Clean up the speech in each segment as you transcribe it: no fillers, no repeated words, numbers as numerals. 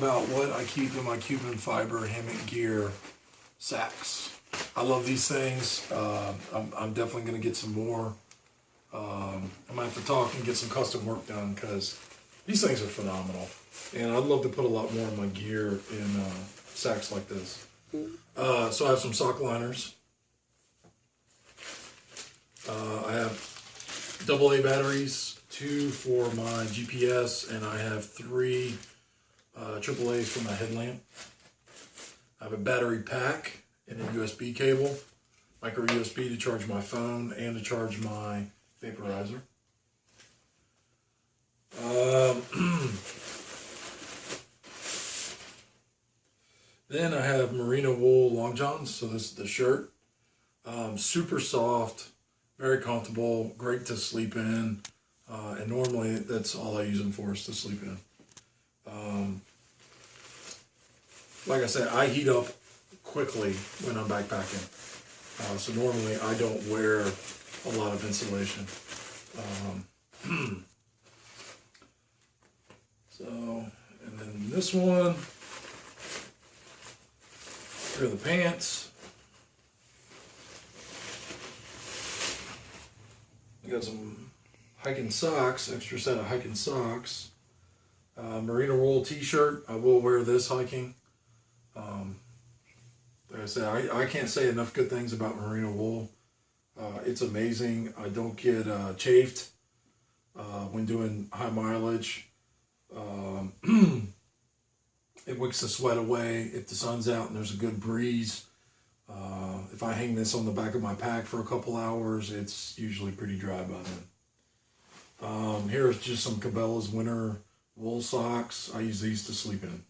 about what I keep in my Cuban fiber hammock gear sacks. I love these things. I'm definitely going to get some more. I might have to talk and get some custom work done because these things are phenomenal. And I'd love to put a lot more of my gear in sacks like this. So I have some sock liners. I have AA batteries, 2 for my GPS, and I have 3 AAAs for my headlamp. I have a battery pack and a USB cable, micro USB to charge my phone and to charge my vaporizer. Then I have merino wool long johns. So this is the shirt. Super soft, very comfortable, great to sleep in. And normally that's all I use them for, is to sleep in. Like I said, I heat up quickly when I'm backpacking. So normally I don't wear a lot of insulation. And then this one, here are the pants. I got some hiking socks, extra set of hiking socks. Merino wool t-shirt. I will wear this hiking. Like I said, I can't say enough good things about merino wool. It's amazing. I don't get chafed when doing high mileage. It wicks the sweat away if the sun's out and there's a good breeze. If I hang this on the back of my pack for a couple hours, it's usually pretty dry by then. Here's just some Cabela's winter wool socks. I use these to sleep in.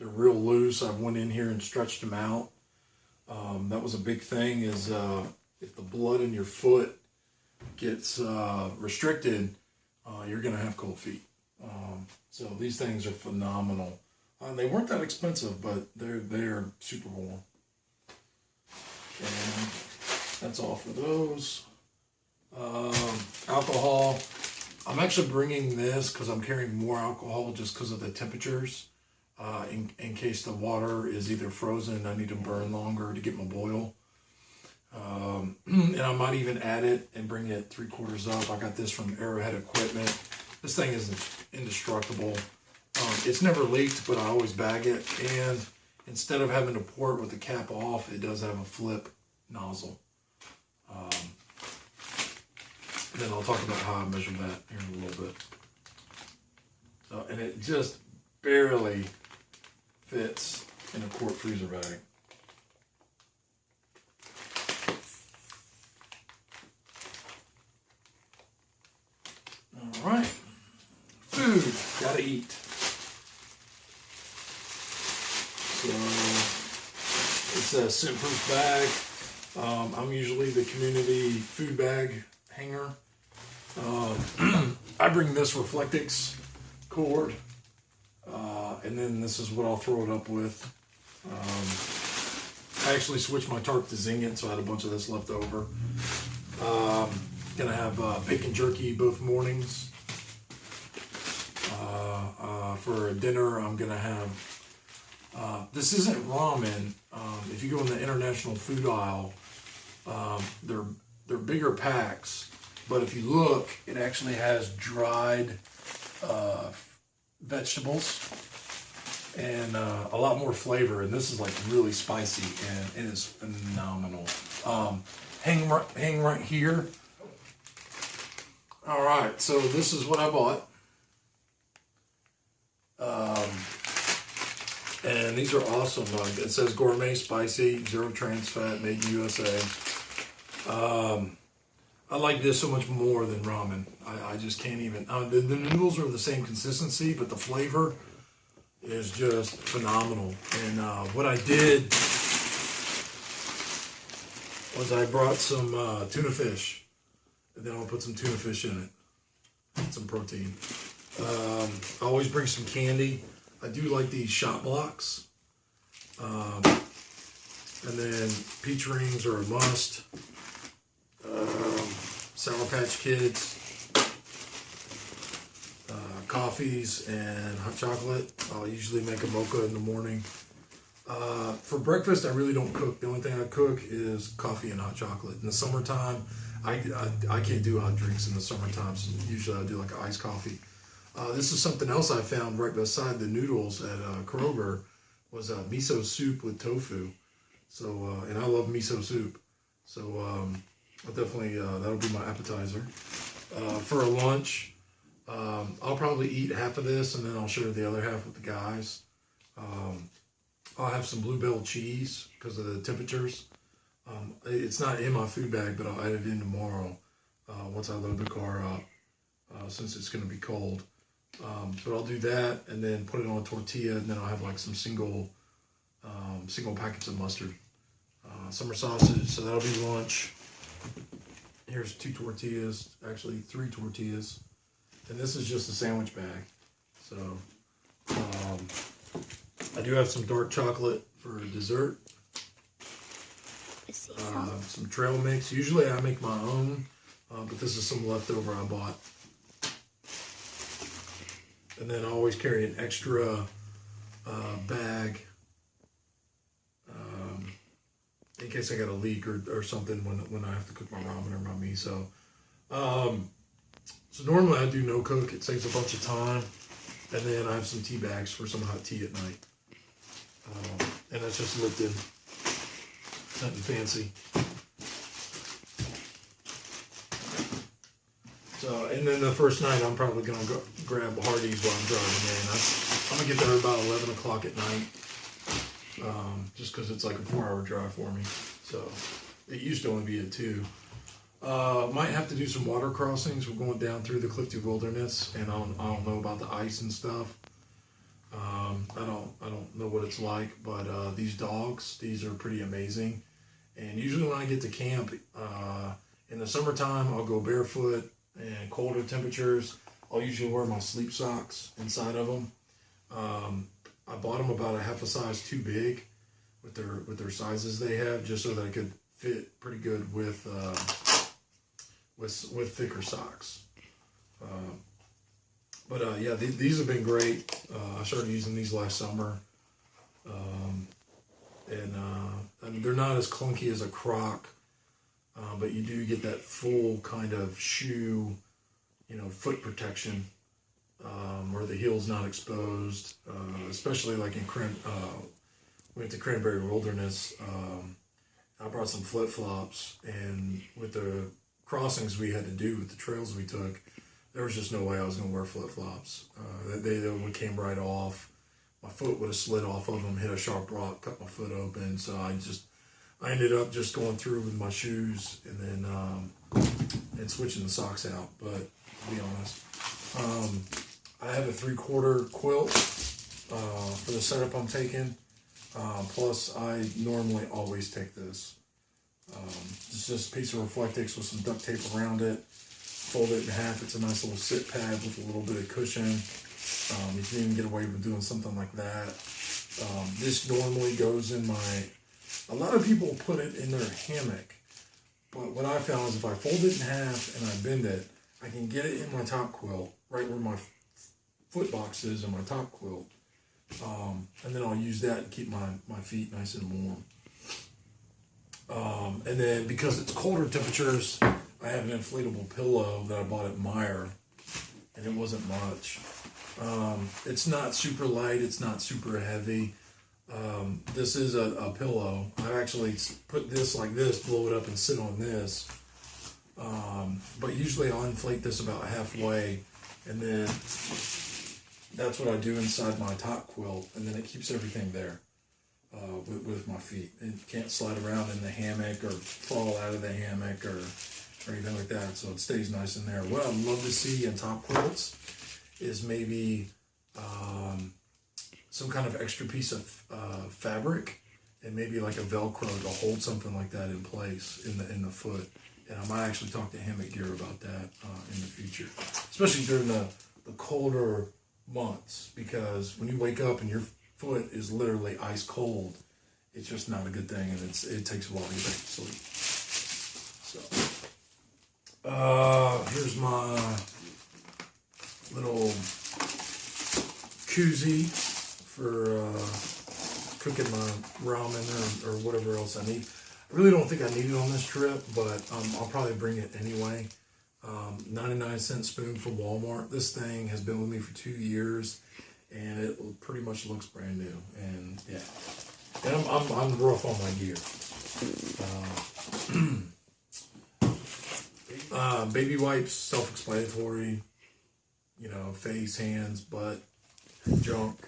They're real loose. I went in here and stretched them out. That was a big thing, is if the blood in your foot gets restricted, you're going to have cold feet. So these things are phenomenal. They weren't that expensive, but they're super warm. And that's all for those. Alcohol. I'm actually bringing this because I'm carrying more alcohol just because of the temperatures. In case the water is either frozen, I need to burn longer to get my boil. And I might even add it and bring it 3/4 up. I got this from Arrowhead Equipment. This thing is indestructible. It's never leaked, but I always bag it. And instead of having to pour it with the cap off, it does have a flip nozzle. Then I'll talk about how I measure that here in a little bit. So, and it just barely fits in a quart freezer bag. All right, food, gotta eat. So it's a scent-proof bag. I'm usually the community food bag hanger. I bring this Reflectix cord, and then this is what I'll throw it up with. I actually switched my tarp to Zing It, so I had a bunch of this left over. Gonna have bacon jerky both mornings. For dinner, I'm gonna have, this isn't ramen. If you go in the international food aisle, they're bigger packs, but if you look, it actually has dried vegetables and a lot more flavor, and this is like really spicy, and it is phenomenal. Hang right here. All right, so this is what I bought. And these are awesome. It says gourmet spicy, 0 trans fat, made in USA. I like this so much more than ramen. I just can't even. The noodles are the same consistency, but the flavor is just phenomenal. And what I did was I brought some tuna fish, and then I'll put some tuna fish in it, some protein. I always bring some candy. I do like these shot blocks. And then peach rings are a must. Sour Patch Kids. coffees and hot chocolate. I'll usually make a mocha in the morning. For breakfast, I really don't cook. The only thing I cook is coffee and hot chocolate. In the summertime, I can't do hot drinks in the summertime, so usually I do like an iced coffee. This is something else I found right beside the noodles at Kroger, was miso soup with tofu. So, and I love miso soup. So, I'll definitely, that'll be my appetizer. For a lunch, I'll probably eat half of this and then I'll share the other half with the guys. I'll have some Bluebell cheese because of the temperatures. It's not in my food bag, but I'll add it in tomorrow once I load the car up, since it's going to be cold. But I'll do that and then put it on a tortilla, and then I'll have like some single packets of mustard. Summer sausage, so that'll be lunch. Here's 2 tortillas, actually 3 tortillas. And this is just a sandwich bag. So, I do have some dark chocolate for dessert. Some trail mix. Usually I make my own, but this is some leftover I bought. And then I always carry an extra bag in case I got a leak or something when I have to cook my ramen or my miso. So normally I do no cook. It saves a bunch of time. And then I have some tea bags for some hot tea at night. And that's just Lipton. Nothing fancy. So, and then the first night I'm probably going to go grab Hardee's while I'm driving in. I'm going to get there about 11 o'clock at night. Just because it's like a 4-hour drive for me. So, it used to only be at 2. Might have to do some water crossings. We're going down through the Clifty Wilderness, and I don't know about the ice and stuff. I don't know what it's like, but these dogs, these are pretty amazing. And usually when I get to camp, in the summertime, I'll go barefoot, and colder temperatures, I'll usually wear my sleep socks inside of them. I bought them about a half a size too big with their sizes they have, just so that I could fit pretty good with thicker socks. Yeah, these have been great. I started using these last summer. And they're not as clunky as a Croc, but you do get that full kind of shoe, foot protection, where the heel's not exposed, especially like in we went to Cranberry Wilderness. I brought some flip-flops, and with the crossings we had to do with the trails we took, there was just no way I was going to wear flip-flops. They would came right off. My foot would have slid off of them, hit a sharp rock, cut my foot open. So I ended up just going through with my shoes and then and switching the socks out. But to be honest, I have a 3/4 quilt for the setup I'm taking. Plus, I normally always take this. It's just a piece of Reflectix with some duct tape around it. Fold it in half. It's a nice little sit pad with a little bit of cushion. You can even get away with doing something like that. This normally goes in a lot of people put it in their hammock. But what I found is if I fold it in half and I bend it, I can get it in my top quilt, right where my foot box is in my top quilt. And then I'll use that to keep my feet nice and warm. And then because it's colder temperatures, I have an inflatable pillow that I bought at Meijer, and it wasn't much. It's not super light, it's not super heavy. This is a pillow. I actually put this like this, blow it up and sit on this. But usually I'll inflate this about halfway, and then that's what I do inside my top quilt, and then it keeps everything there with my feet. It can't slide around in the hammock or fall out of the hammock or anything like that, so it stays nice in there. What I'd love to see in top quilts is maybe some kind of extra piece of fabric, and maybe like a Velcro to hold something like that in place in the foot. And I might actually talk to Hammock Gear about that in the future, especially during the colder months, because when you wake up and your foot is literally ice cold, it's just not a good thing, and it takes a while to get back to sleep. So here's my little Koozie for cooking my ramen or whatever else I need. I really don't think I need it on this trip, but I'll probably bring it anyway. 99-cent spoon from Walmart. This thing has been with me for 2 years, and it pretty much looks brand new. And yeah, and I'm rough on my gear. Baby wipes, self-explanatory. You know, face, hands, butt, junk.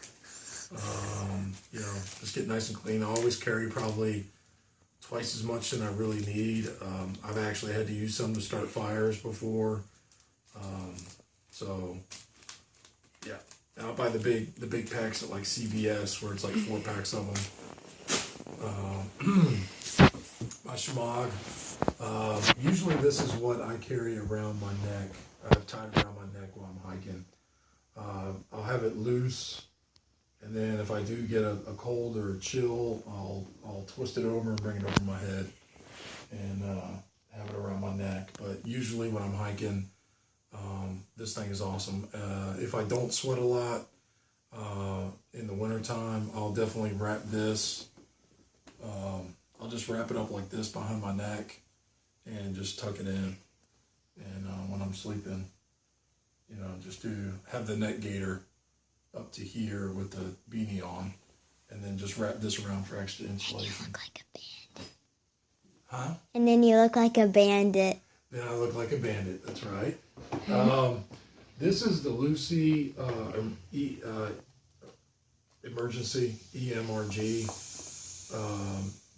You know, just get nice and clean. I always carry probably twice as much than I really need. I've actually had to use some to start fires before. So yeah, I'll buy the big packs at like CVS where it's like 4 packs of them. My Shmog. Usually this is what I carry around my neck. I've tied it around my neck while I'm hiking. I'll have it loose, and then if I do get a cold or a chill, I'll twist it over and bring it over my head and have it around my neck. But usually when I'm hiking, this thing is awesome. If I don't sweat a lot in the wintertime, I'll definitely wrap this. I'll just wrap it up like this behind my neck and just tuck it in. And when I'm sleeping, you know, just have the neck gaiter up to here with the beanie on, and then just wrap this around for extra insulation. You look like a bandit. Huh? And then you look like a bandit. Then I look like a bandit. That's right. This is the Lucy Emergency EMRG.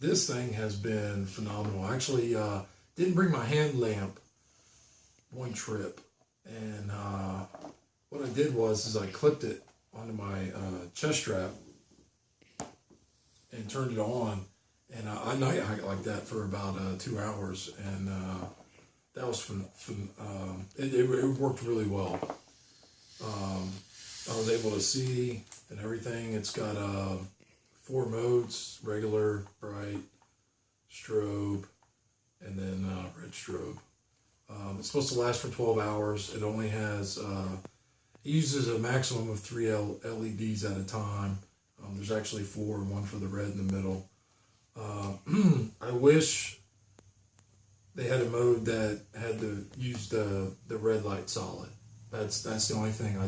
This thing has been phenomenal. Actually, didn't bring my hand lamp one trip, and what I did was I clipped it onto my chest strap and turned it on, and I night hiked like that for about 2 hours, and that was it worked really well. I was able to see and everything. It's got 4 modes: regular, bright, strobe, and then red strobe. It's supposed to last for 12 hours. It only has, it uses a maximum of 3 LEDs at a time. There's actually 4, one for the red in the middle. I wish they had a mode that had to use the red light solid. That's the only thing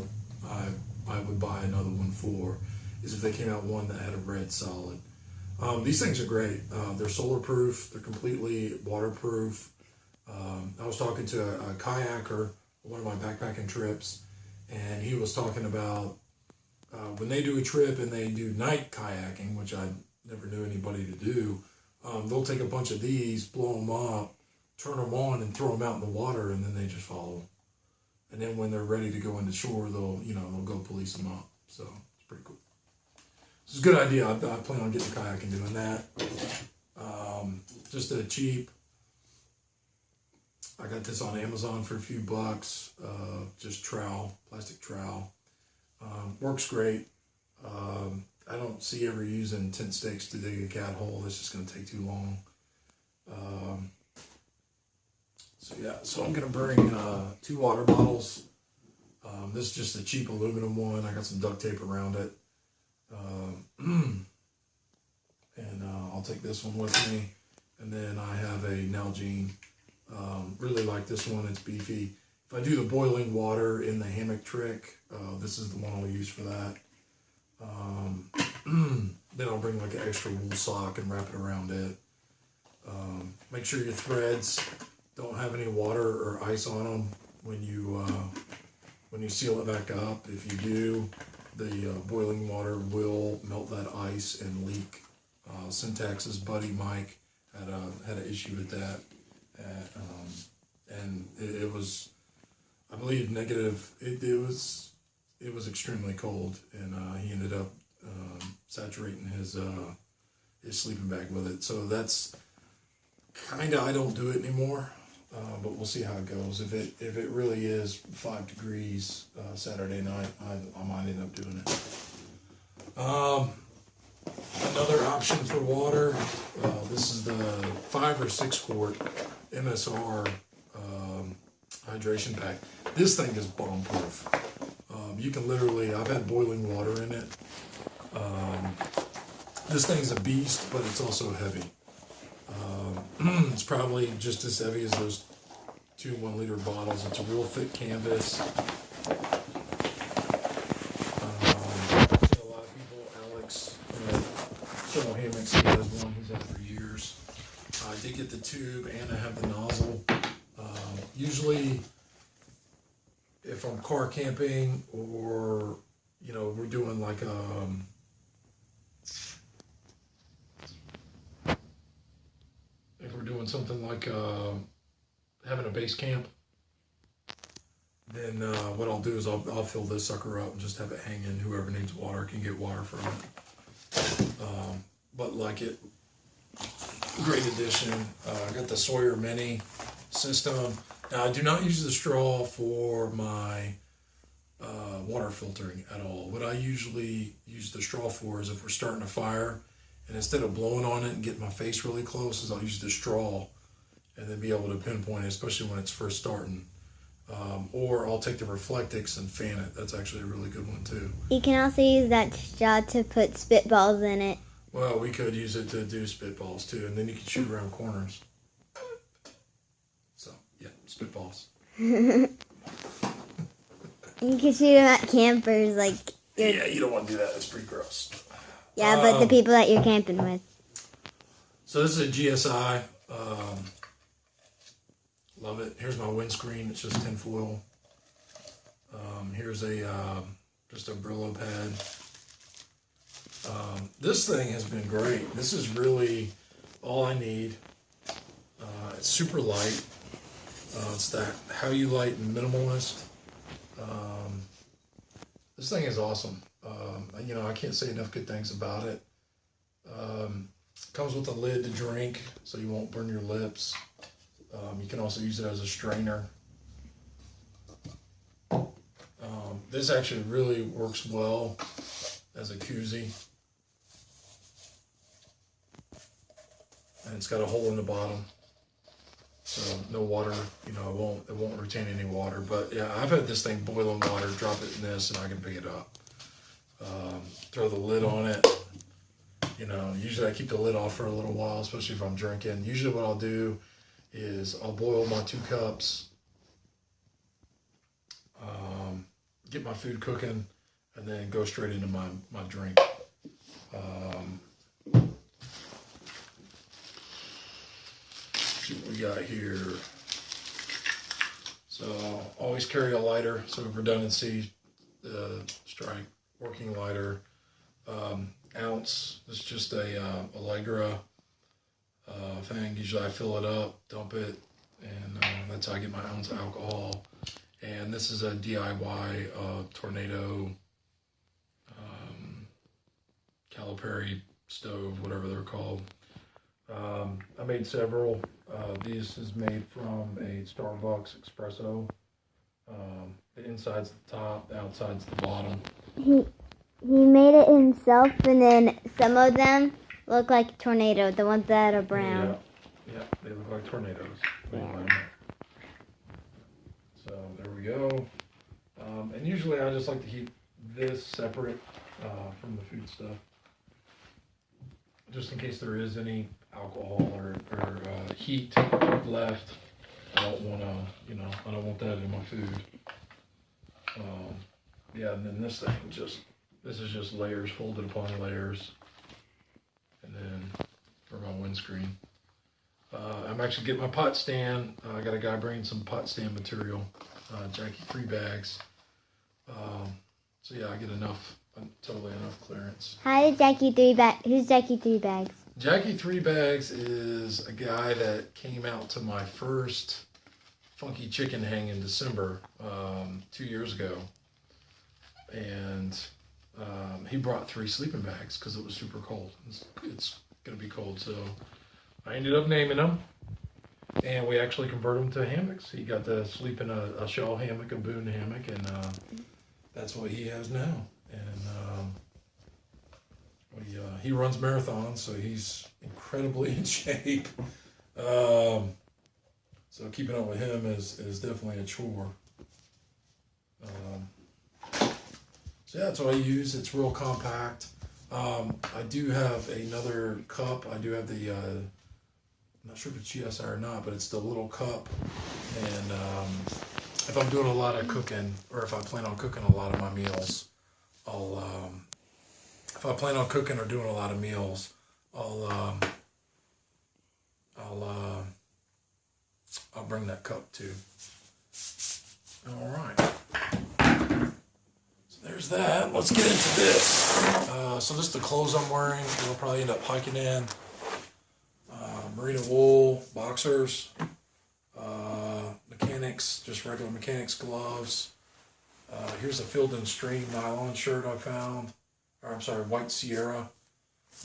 I would buy another one for, is if they came out one that had a red solid. These things are great. They're solar proof. They're completely waterproof. I was talking to a kayaker, one of my backpacking trips, and he was talking about when they do a trip and they do night kayaking, which I never knew anybody to do, they'll take a bunch of these, blow them up, turn them on, and throw them out in the water, and then they just follow them. And then when they're ready to go into shore, they'll go police them up. So it's pretty cool. It's a good idea. I plan on getting a kayak and doing that. Just a cheap. I got this on Amazon for a few bucks. Just trowel, plastic trowel. Works great. I don't see ever using tent stakes to dig a cat hole. That's just going to take too long. So I'm going to bring 2 water bottles. This is just a cheap aluminum one. I got some duct tape around it. And I'll take this one with me. And then I have a Nalgene. Really like this one. It's beefy. If I do the boiling water in the hammock trick, this is the one I'll use for that. Then I'll bring like an extra wool sock and wrap it around it. Make sure your threads don't have any water or ice on them when you seal it back up. If you do, the boiling water will melt that ice and leak. Syntax's buddy Mike had an issue with that, and it was, I believe, negative. It was extremely cold, and he ended up saturating his sleeping bag with it. So that's kind of, I don't do it anymore, but we'll see how it goes. If it really is 5 degrees Saturday night, I might end up doing it. Another option for water, this is the 5 or 6 quart MSR hydration pack. This thing is bomb proof. You can literally, I've had boiling water in it. This thing's a beast, but it's also heavy. It's probably just as heavy as those 2 1-liter bottles. It's a real thick canvas. I've seen a lot of people, Alex, Shmog hammocks, he has one he's had for years. I did get the tube and I have the nozzle. Usually, if I'm car camping or, you know, we're doing like if we're doing something like having a base camp, then what I'll do is I'll fill this sucker up and just have it hanging. Whoever needs water can get water from it. But like it, great addition. I got the Sawyer Mini system. Now I do not use the straw for my water filtering at all. What I usually use the straw for is if we're starting a fire, and instead of blowing on it and getting my face really close, is I'll use the straw and then be able to pinpoint it, especially when it's first starting. Or I'll take the Reflectix and fan it. That's actually a really good one too. You can also use that straw to put spitballs in it. Well, we could use it to do spitballs too, and then you can shoot around corners. So, yeah, spitballs. You can shoot them at campers, like... Yeah, you don't want to do that. That's pretty gross. Yeah, but the people that you're camping with. So this is a GSI. Love it. Here's my windscreen. It's just tinfoil. Here's a just a Brillo pad. This thing has been great. This is really all I need. It's super light. It's that How You Light minimalist. This thing is awesome. You know, I can't say enough good things about it. Comes with a lid to drink, so you won't burn your lips. You can also use it as a strainer. This actually really works well as a Koozie. And it's got a hole in the bottom, so no water, you know, it won't retain any water. But yeah, I've had this thing boiling water, drop it in this, and I can pick it up. Throw the lid on it. You know, usually I keep the lid off for a little while, especially if I'm drinking. Usually what I'll do is I'll boil my 2 cups, get my food cooking, and then go straight into my drink. See what we got here. So always carry a lighter, so redundancy, strike, working lighter. Ounce, it's just a Allegra thing. Usually I fill it up, dump it, and that's how I get my ounce of alcohol. And this is a DIY Tornado Calipari stove, whatever they're called. I made several. This is made from a Starbucks espresso. The inside's the top, the outside's the bottom. He made it himself, and then some of them look like tornadoes, the ones that are brown. Yeah, they look like tornadoes. Yeah. So there we go. And usually I just like to keep this separate from the food stuff, just in case there is any alcohol or heat left. I don't want to, you know, I don't want that in my food. Yeah, and then this thing this is just layers folded upon layers. And then for my windscreen. I'm actually getting my pot stand. I got a guy bringing some pot stand material. Jackie 3 bags. So yeah, I get totally enough clearance. How did Jackie 3 bags? Who's Jackie 3 bags? Jackie 3 bags is a guy that came out to my first Funky Chicken hang in December 2 years ago. And he brought 3 sleeping bags because it was super cold. It's going to be cold, so I ended up naming them, and we actually converted them to hammocks. He got to sleep in a shell hammock, a boon hammock, and that's what he has now. And he runs marathons, so he's incredibly in shape. So keeping up with him is definitely a chore. So yeah, that's what I use. It's real compact. I do have another cup. I do have the, I'm not sure if it's GSI or not, but it's the little cup. And if I'm doing a lot of cooking, or if I plan on cooking a lot of my meals, if I plan on cooking or doing a lot of meals, I'll bring that cup too. All right. There's that. Let's get into this. So this is the clothes I'm wearing. I'll probably end up hiking in. Merino wool, boxers, mechanics, just regular mechanics gloves. Here's a Field and Stream nylon shirt I found. Or I'm sorry, White Sierra.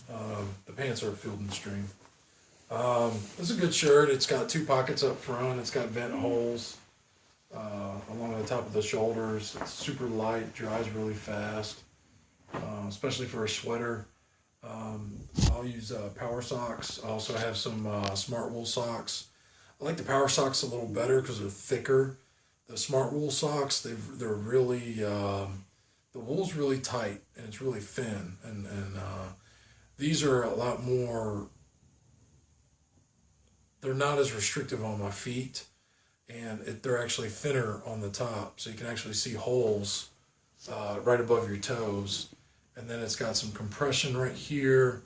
The pants are Field and Stream. This is a good shirt. It's got 2 pockets up front. It's got vent holes along the top of the shoulders. It's super light, dries really fast, especially for a sweater. I'll use power socks. I also have some smart wool socks. I like the power socks a little better because they're thicker. The smart wool socks, they're really, the wool's really tight and it's really thin. And these are a lot more, they're not as restrictive on my feet. And they're actually thinner on the top, so you can actually see holes right above your toes. And then it's got some compression right here,